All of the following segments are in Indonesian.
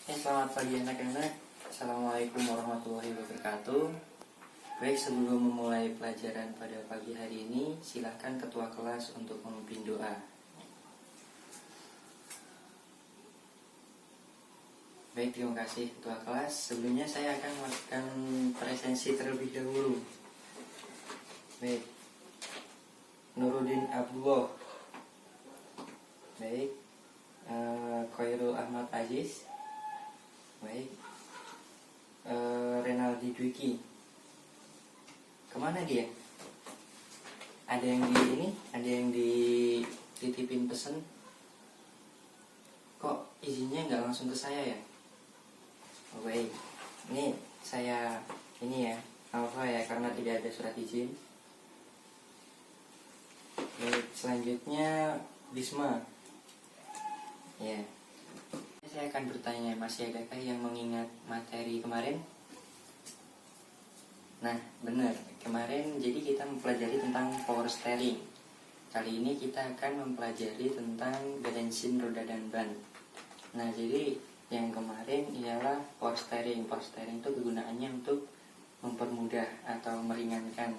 Selamat pagi anak-anak. Assalamualaikum warahmatullahi wabarakatuh. Baik, sebelum memulai pelajaran pada pagi hari ini, silakan ketua kelas untuk memimpin doa. Baik, terima kasih ketua kelas. Sebelumnya saya akan melakukan presensi terlebih dahulu. Baik, Nuruddin Abdullah. Baik, Khairul Ahmad Aziz. Baik, Renaldi Dwiki. Kemana dia? Ada yang di ini? Ada yang dititipin pesen? Kok izinnya nggak langsung ke saya ya? Oh, baik, ini saya ini ya, Alfa ya, karena tidak ada surat izin. Baik, selanjutnya Bisma. Ya. Saya akan bertanya, masih adakah yang mengingat materi kemarin? Nah, benar. Kemarin jadi kita mempelajari tentang power steering. Kali ini kita akan mempelajari tentang balancing roda dan ban. Nah, jadi yang kemarin ialah power steering. Power steering itu kegunaannya untuk mempermudah atau meringankan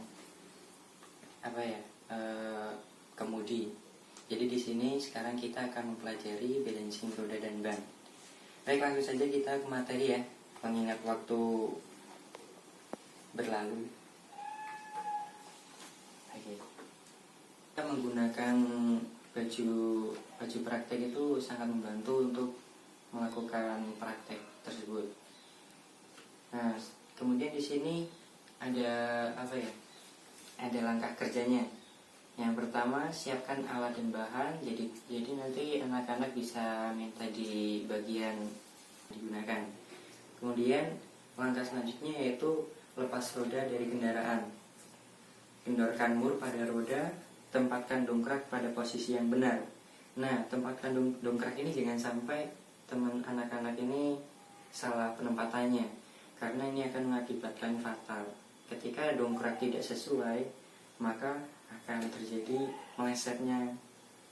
kemudi. Jadi di sini sekarang kita akan mempelajari balancing roda dan ban. Baik, langsung saja kita ke materi ya, mengingat waktu berlalu. Oke. Kita menggunakan baju praktek itu sangat membantu untuk melakukan praktek tersebut. Nah, kemudian di sini ada ada langkah kerjanya. Yang pertama, siapkan alat dan bahan. Jadi nanti anak-anak bisa minta di bagian digunakan. Kemudian langkah selanjutnya yaitu lepas roda dari kendaraan. Kendorkan mur pada roda, tempatkan dongkrak pada posisi yang benar. Nah, tempatkan dongkrak ini jangan sampai teman anak-anak ini salah penempatannya, karena ini akan mengakibatkan fatal. Ketika dongkrak tidak sesuai, maka akan terjadi melesetnya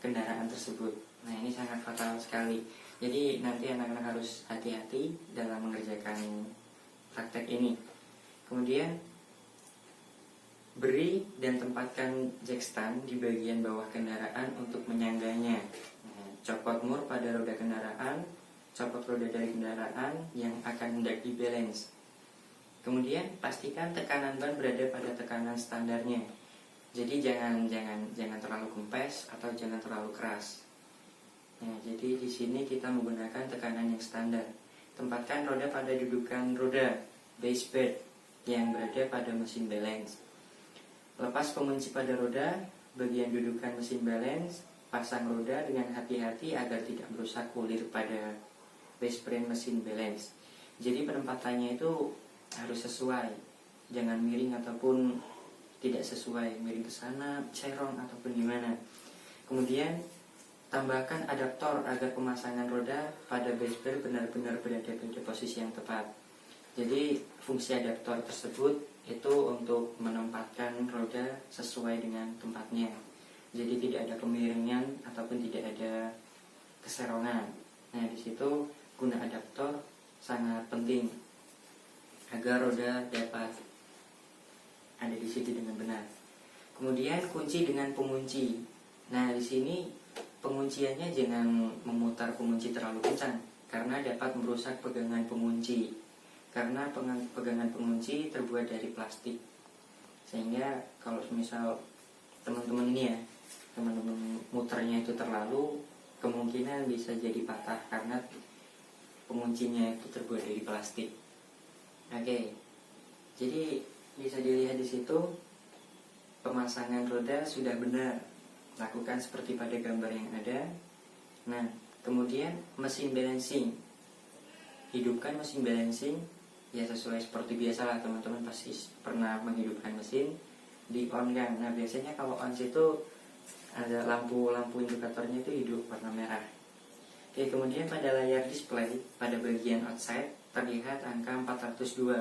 kendaraan tersebut. Nah, ini sangat fatal sekali. Jadi nanti anak-anak harus hati-hati dalam mengerjakan praktek ini. Kemudian beri dan tempatkan jackstand di bagian bawah kendaraan untuk menyangganya. Nah, copot mur pada roda kendaraan, copot roda dari kendaraan yang akan hendak dibalance. Kemudian pastikan tekanan ban berada pada tekanan standarnya. Jadi jangan terlalu kempes atau jangan terlalu keras. Nah, jadi di sini kita menggunakan tekanan yang standar. Tempatkan roda pada dudukan roda base bed yang berada pada mesin balance. Lepas pengunci pada roda bagian dudukan mesin balance. Pasang roda dengan hati-hati agar tidak merusak kulir pada base frame mesin balance. Jadi penempatannya itu harus sesuai, jangan miring ataupun tidak sesuai, miring ke sana, cerong ataupun gimana. Kemudian tambahkan adaptor agar pemasangan roda pada base bar benar-benar berada pada posisi yang tepat. Jadi fungsi adaptor tersebut itu untuk menempatkan roda sesuai dengan tempatnya. Jadi tidak ada kemiringan ataupun tidak ada keserongan. Nah, di situ guna adaptor sangat penting agar roda dapat ada di situ dengan benar. Kemudian kunci dengan pengunci. Nah, di sini pengunciannya jangan memutar pengunci terlalu kencang karena dapat merusak pegangan pengunci. Karena pegangan pengunci terbuat dari plastik. Sehingga kalau misal teman-teman ini ya, teman-teman muternya itu terlalu, kemungkinan bisa jadi patah karena penguncinya itu terbuat dari plastik. Oke. Jadi bisa dilihat di situ pemasangan roda sudah benar. Lakukan seperti pada gambar yang ada. Nah, kemudian mesin balancing. Hidupkan mesin balancing. Ya, sesuai seperti biasa lah, teman-teman pasti pernah menghidupkan mesin, di on kan. Nah, biasanya kalau on itu ada lampu indikatornya itu hidup warna merah. Oke, kemudian pada layar display pada bagian outside terlihat angka 402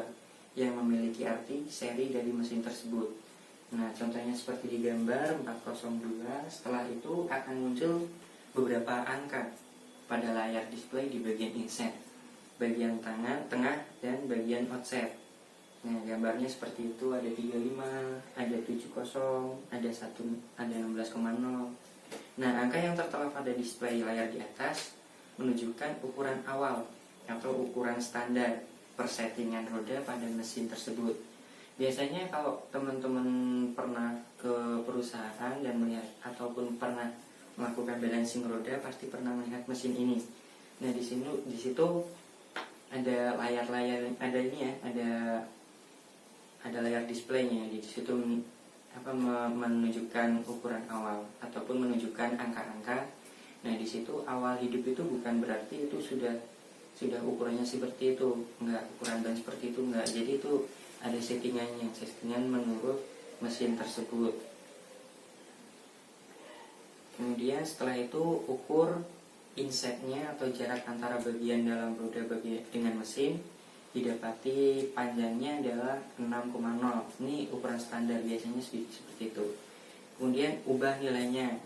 yang memiliki arti seri dari mesin tersebut. Nah, contohnya seperti di gambar 402. Setelah itu akan muncul beberapa angka pada layar display di bagian inset. bagian tengah dan bagian offset. Nah, gambarnya seperti itu, ada 35, ada 70, ada 1, ada 16,0. Nah, angka yang tertera pada display layar di atas menunjukkan ukuran awal atau ukuran standar persettingan roda pada mesin tersebut. Biasanya kalau teman-teman pernah ke perusahaan dan melihat ataupun pernah melakukan balancing roda, pasti pernah melihat mesin ini. Nah, di situ ada layar-layar, ada ini ya, ada layar displaynya. Di situ menunjukkan ukuran awal ataupun menunjukkan angka-angka. Nah, di situ awal hidup itu bukan berarti itu sudah ukurannya seperti itu, enggak, ukuran ban seperti itu enggak. Jadi itu ada settingan menurut mesin tersebut. Kemudian setelah itu ukur insetnya atau jarak antara bagian dalam roda dengan mesin, didapati panjangnya adalah 6,0. Ini ukuran standar, biasanya seperti itu. Kemudian ubah nilainya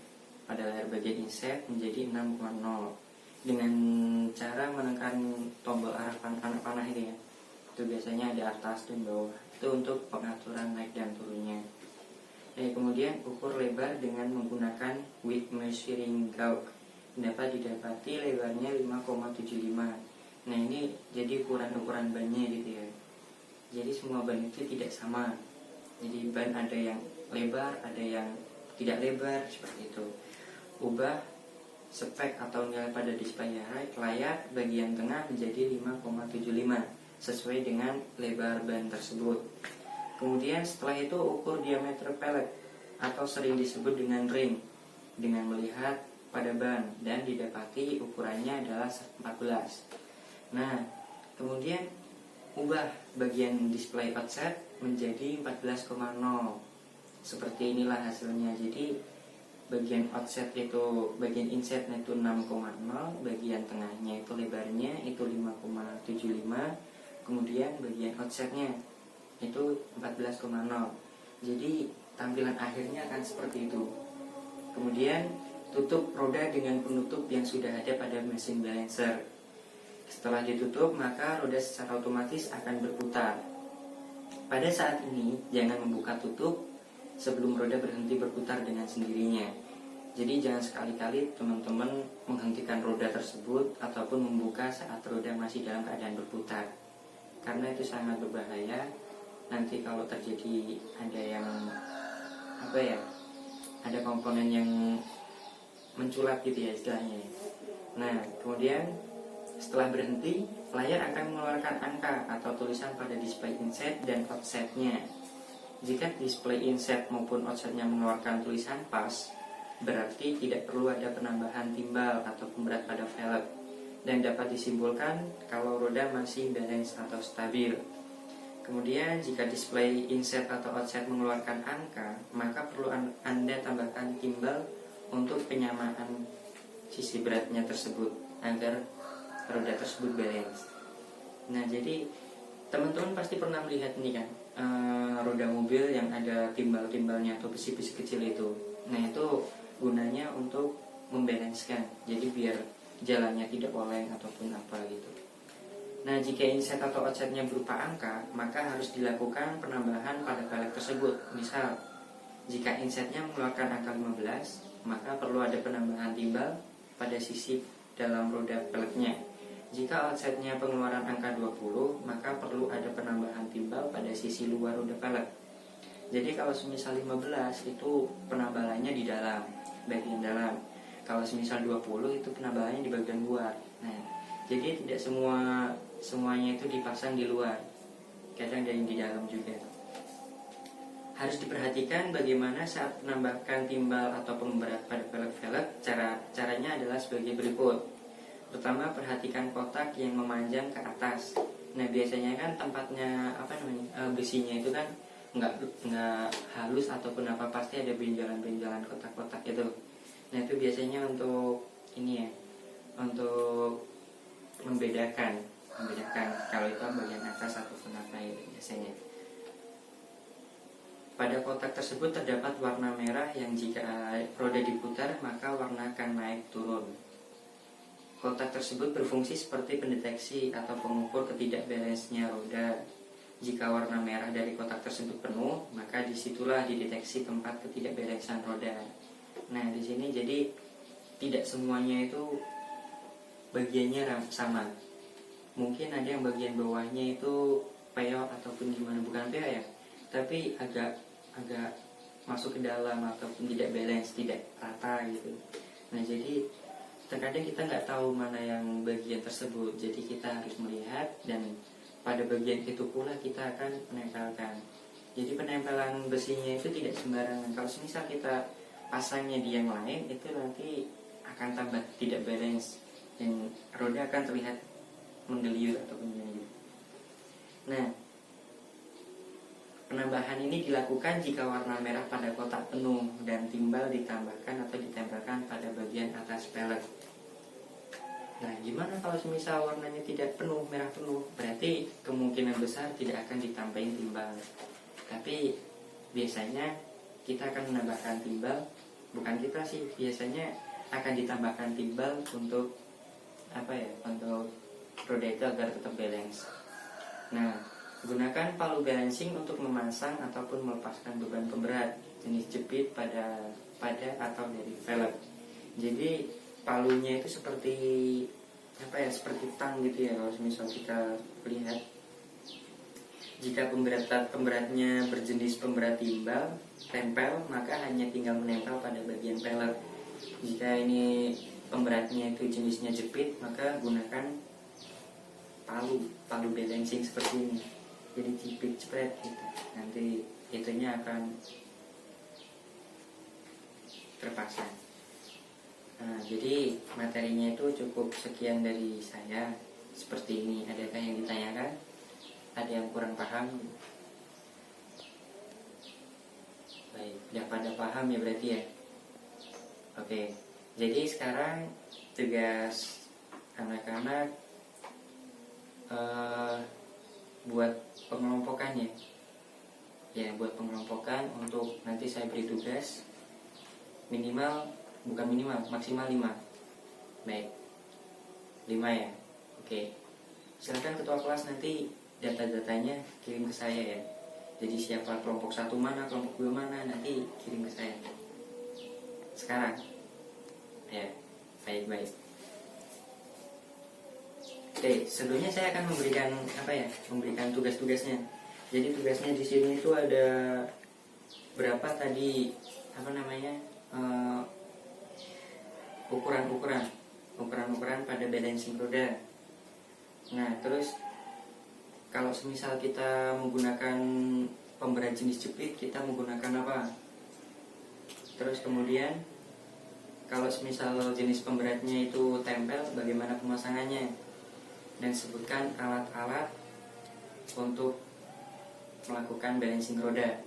pada layar bagian inset menjadi 6,0 dengan cara menekan tombol arah panah itu ya. Itu biasanya ada atas dan bawah. Itu untuk pengaturan naik dan turunnya. Kemudian ukur lebar dengan menggunakan width measuring gauge. Dapat didapati lebarnya 5,75. Nah, ini jadi ukuran bannya gitu ya. Jadi semua ban itu tidak sama. Jadi ban ada yang lebar, ada yang tidak lebar, seperti itu. Ubah spek atau nilai pada display layar bagian tengah menjadi 5,75 sesuai dengan lebar ban tersebut. Kemudian setelah itu ukur diameter pelek atau sering disebut dengan ring dengan melihat pada ban dan didapati ukurannya adalah 14. Nah, kemudian ubah bagian display offset menjadi 14,0. Seperti inilah hasilnya. Jadi bagian offset itu, bagian insetnya itu 6,0, bagian tengahnya itu lebarnya itu 5,75, kemudian bagian offsetnya itu 14,0. Jadi tampilan akhirnya akan seperti itu. Kemudian tutup roda dengan penutup yang sudah ada pada mesin balancer. Setelah ditutup, maka roda secara otomatis akan berputar. Pada saat ini jangan membuka tutup sebelum roda berhenti berputar dengan sendirinya. Jadi jangan sekali-kali teman-teman menghentikan roda tersebut ataupun membuka saat roda masih dalam keadaan berputar, karena itu sangat berbahaya. Nanti kalau terjadi ada yang ada komponen yang menculat gitu ya istilahnya. Nah, kemudian setelah berhenti, layar akan mengeluarkan angka atau tulisan pada display inset dan offsetnya. Jika display inset maupun offsetnya mengeluarkan tulisan pas, berarti tidak perlu ada penambahan timbal atau pemberat pada velg, dan dapat disimpulkan kalau roda masih balance atau stabil. Kemudian jika display inset atau offset mengeluarkan angka, maka perlu Anda tambahkan timbal untuk penyamaan sisi beratnya tersebut agar roda tersebut balance. Nah, jadi teman-teman pasti pernah melihat ini kan, roda mobil yang ada timbal-timbalnya atau besi-besi kecil itu. Nah, itu gunanya untuk membalancekan, jadi biar jalannya tidak oleng ataupun apa gitu. Nah, jika inset atau offsetnya berupa angka, maka harus dilakukan penambahan pada velg tersebut. Misal, jika insetnya mengeluarkan angka 15, maka perlu ada penambahan timbal pada sisi dalam roda velgnya. Jika offsetnya pengeluaran angka 20, maka perlu ada penambahan timbal pada sisi luar roda velg. Jadi kalau semisal 15 itu penambalannya di dalam, bagian dalam. Kalau semisal 20 itu penambalannya di bagian luar. Nah, jadi tidak semuanya itu dipasang di luar, kadang ada yang di dalam juga. Harus diperhatikan bagaimana saat menambahkan timbal atau pemberat pada velg-velg. Caranya adalah sebagai berikut. Pertama, perhatikan kotak yang memanjang ke atas. Nah, biasanya kan tempatnya besinya itu kan nggak halus ataupun apa, pasti ada benjolan-benjolan kotak-kotak itu. Nah, itu biasanya untuk ini ya, untuk membedakan kalau itu bagian atas ataupun apa ya biasanya. Pada kotak tersebut terdapat warna merah yang jika roda diputar maka warna akan naik turun. Kotak tersebut berfungsi seperti pendeteksi atau pengukur ketidakbalance-nya roda. Jika warna merah dari kotak tersebut penuh, maka disitulah dideteksi tempat ketidakbalancean roda. Nah, di sini jadi tidak semuanya itu bagiannya sama. Mungkin ada yang bagian bawahnya itu peot ataupun gimana, bukan peot ya, tapi agak masuk ke dalam ataupun tidak balance, tidak rata gitu. Nah, jadi terkadang kita nggak tahu mana yang bagian tersebut, jadi kita harus melihat dan pada bagian itu pula kita akan menempelkan. Jadi penempelan besinya itu tidak sembarangan. Kalau misal kita pasangnya di yang lain, itu nanti akan tambah tidak balance dan roda akan terlihat menggeliur ataupun gimana. Nah, penambahan ini dilakukan jika warna merah pada kotak penuh dan timbal ditambahkan atau ditempelkan pada bagian atas pelet. Nah, gimana kalau semisal warnanya tidak penuh, merah penuh? Berarti kemungkinan besar tidak akan ditambahin timbal. Tapi biasanya kita akan menambahkan timbal, bukan kita sih, biasanya akan ditambahkan timbal untuk untuk roda itu agar tetap balance. Nah, gunakan palu balancing untuk memasang ataupun melepaskan beban pemberat jenis jepit pada atau dari velg. Jadi palunya itu seperti seperti tang gitu ya. Kalau misal kita lihat, jika pemberatnya berjenis pemberat timbal tempel, maka hanya tinggal menempel pada bagian velg. Jika ini pemberatnya itu jenisnya jepit, maka gunakan palu balancing seperti ini. Jadi jepit-jepret gitu. Nanti itunya akan terpasang. Nah, jadi materinya itu cukup sekian dari saya. Seperti ini. Adakah yang ditanyakan? Ada yang kurang paham? Baik, udah pada paham ya berarti ya. Oke, jadi sekarang tugas anak-anak buat pengelompokannya. Ya, buat pengelompokan untuk nanti saya beri tugas maksimal 5. Baik, 5 ya. Oke, silakan ketua kelas nanti data-datanya kirim ke saya ya. Jadi siapa kelompok 1 mana, kelompok 2 mana, nanti kirim ke saya sekarang ya. Baik. Oke, sebelumnya saya akan memberikan tugas-tugasnya. Jadi tugasnya di sini itu ada berapa tadi ukuran pada balancing roda. Nah, terus kalau semisal kita menggunakan pemberat jenis jepit, kita menggunakan apa? Terus kemudian kalau semisal jenis pemberatnya itu tempel, bagaimana pemasangannya? Dan sebutkan alat-alat untuk melakukan balancing roda.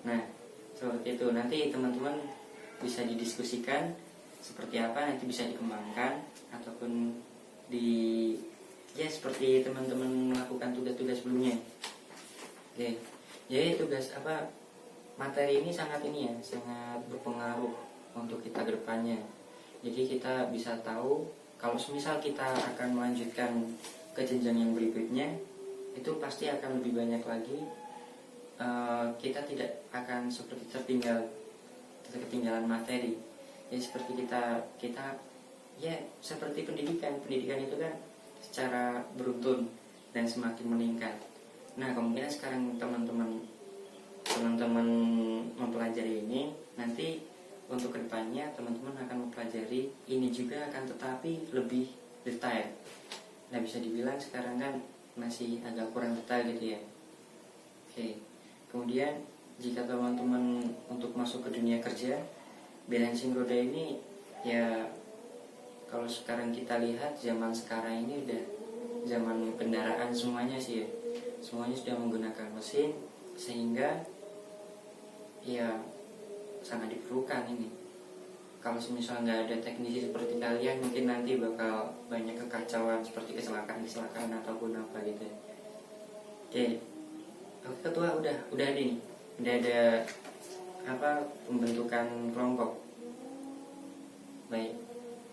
Nah, seperti itu. Nanti teman-teman bisa didiskusikan seperti apa, nanti bisa dikembangkan ataupun seperti teman-teman melakukan tugas-tugas sebelumnya. Oke. Jadi materi ini sangat berpengaruh untuk kita ke depannya. Jadi kita bisa tahu kalau semisal kita akan melanjutkan ke jenjang yang berikutnya, itu pasti akan lebih banyak lagi. Kita tidak akan seperti ketinggalan materi. Jadi seperti kita seperti pendidikan itu kan secara beruntun dan semakin meningkat. Nah, kemungkinan sekarang teman-teman mempelajari ini, nanti untuk kedepannya teman-teman akan mempelajari ini juga akan tetapi lebih detail. Nah, bisa dibilang sekarang kan masih agak kurang detail gitu ya. Oke. Kemudian jika teman-teman untuk masuk ke dunia kerja, balancing roda ini ya, kalau sekarang kita lihat zaman sekarang ini udah zaman kendaraan semuanya sih ya. Semuanya sudah menggunakan mesin, sehingga ya sangat diperlukan ini. Kalau misal nggak ada teknisi seperti kalian, mungkin nanti bakal banyak kekacauan seperti kecelakaan ataupun apa gitu. Oke, ketua udah ada nih, udah ada pembentukan kelompok. Baik,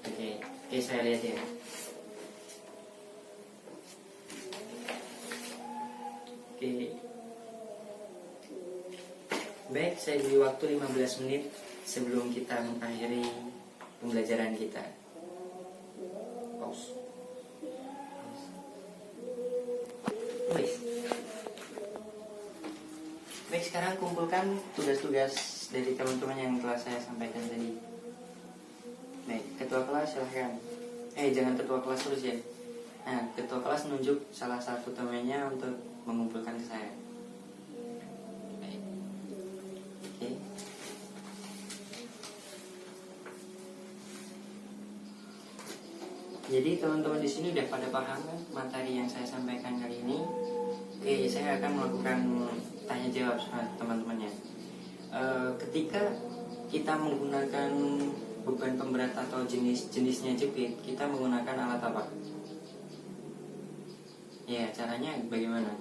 oke. Oke, saya lihat ya. Oke. Baik, saya beri waktu 15 menit sebelum kita mengakhiri pembelajaran kita. Pause. Baik. Baik, sekarang kumpulkan tugas-tugas dari teman-teman yang telah saya sampaikan tadi. Baik, ketua kelas silahkan. Jangan ketua kelas terus ya. Nah, ketua kelas menunjuk salah satu temannya untuk mengumpulkan ke saya. Baik. Oke. Jadi teman-teman di sini udah pada paham kan materi yang saya sampaikan kali ini? Oke, saya akan melakukan tanya jawab sama teman-temannya. Ketika kita menggunakan beban pemberat atau jenisnya jepit, kita menggunakan alat apa? Ya, caranya bagaimana?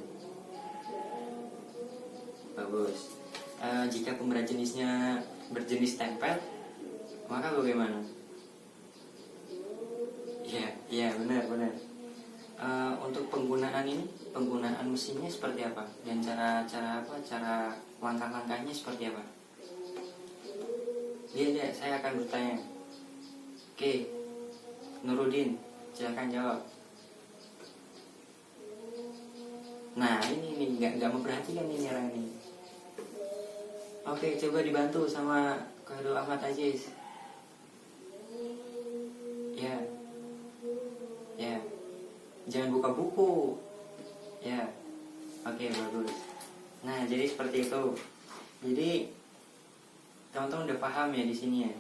Bagus. Jika pemberat jenisnya berjenis tempel, maka bagaimana? Ya, benar. Untuk penggunaan mesinnya seperti apa? Dan cara langkah-langkahnya seperti apa? Iya, saya akan bertanya. Oke, Nurudin, silakan jawab. Nah, ini nggak memperhatikan ini orang ini. Oke, coba dibantu sama Khairul Ahmad Aziz. Ya. Jangan buka buku. Ya. Oke, bagus. Nah, jadi seperti itu. Jadi teman-teman udah paham ya di sini ya.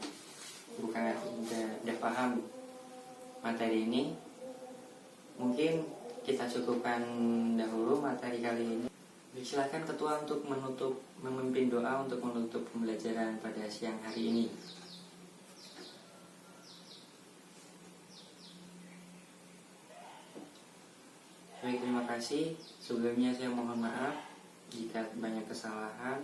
Udah paham materi ini. Mungkin kita cukupkan dahulu materi kali ini. Silakan ketua untuk memimpin doa untuk menutup pembelajaran pada siang hari ini. Baik, terima kasih. Sebelumnya saya mohon maaf jika banyak kesalahan.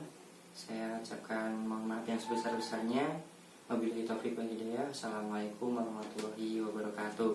Saya ucapkan mohon maaf yang sebesar-besarnya. Wabillahi taufiq wal hidayah. Assalamualaikum warahmatullahi wabarakatuh.